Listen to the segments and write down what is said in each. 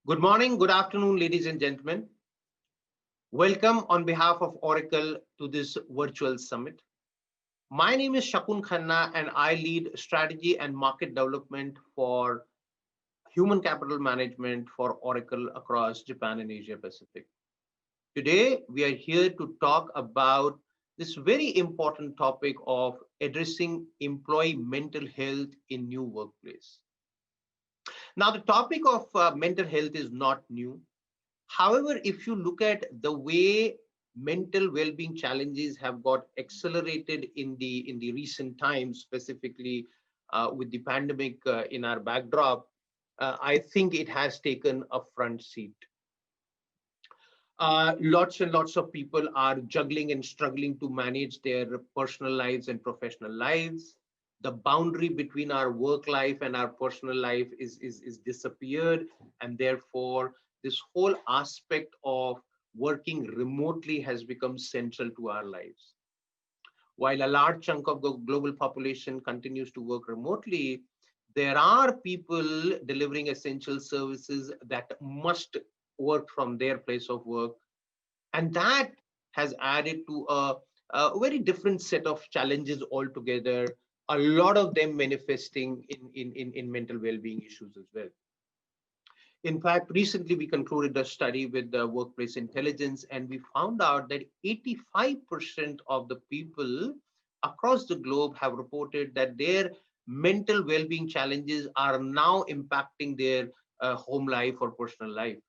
Good morning, good afternoon, ladies and gentlemen. Welcome on behalf of Oracle to this virtual summit. My name is Shakun Khanna and I lead strategy and market development for human capital management for Oracle across Japan and Asia Pacific. Today, we are here to talk about this very important topic of addressing employee mental health in new workplace. Now, the topic of mental health is not new. However, if you look at the way mental well-being challenges have got accelerated in the recent times, specifically with the pandemic in our backdrop, I think it has taken a front seat. Lots and lots of people are juggling and struggling to manage their personal lives and professional lives. The boundary between our work life and our personal life is disappeared, and therefore this whole aspect of working remotely has become central to our lives. While a large chunk of the global population continues to work remotely, there are people delivering essential services that must work from their place of work. And that has added to a very different set of challenges altogether, a lot of them manifesting in mental well-being issues as well. In fact, recently we concluded a study with the workplace intelligence, and we found out that 85% of the people across the globe have reported that their mental well-being challenges are now impacting their home life or personal life.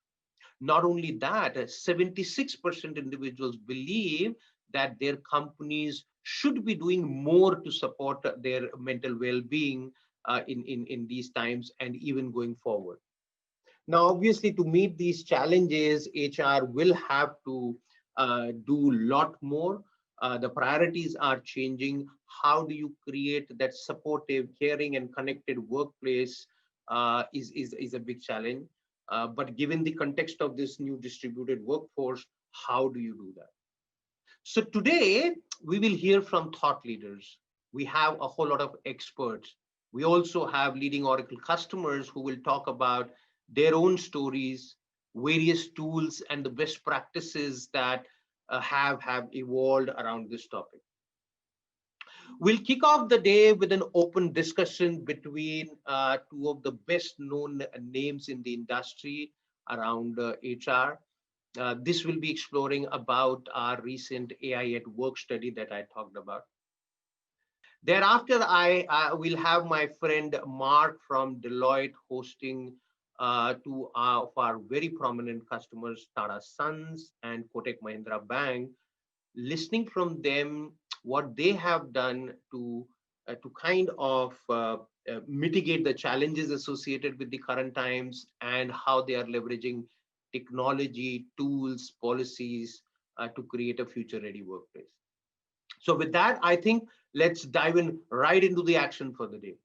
Not only that, 76% individuals believe that their companies should be doing more to support their mental well-being in these times and even going forward. Now, obviously, to meet these challenges, HR will have to do a lot more. The priorities are changing. How do you create that supportive, caring, and connected workplace is a big challenge. But given the context of this new distributed workforce, how do you do that? So today, we will hear from thought leaders. We have a whole lot of experts. We also have leading Oracle customers who will talk about their own stories, various tools, and the best practices that have evolved around this topic. We'll kick off the day with an open discussion between two of the best known names in the industry around HR. This will be exploring about our recent AI at Work study that I talked about. Thereafter, I will have my friend Mark from Deloitte hosting two of our very prominent customers, Tata Sons and Kotak Mahindra Bank, listening from them what they have done to kind of mitigate the challenges associated with the current times and how they are leveraging technology, tools, policies to create a future-ready workplace. So with that, I think let's dive in right into the action for the day.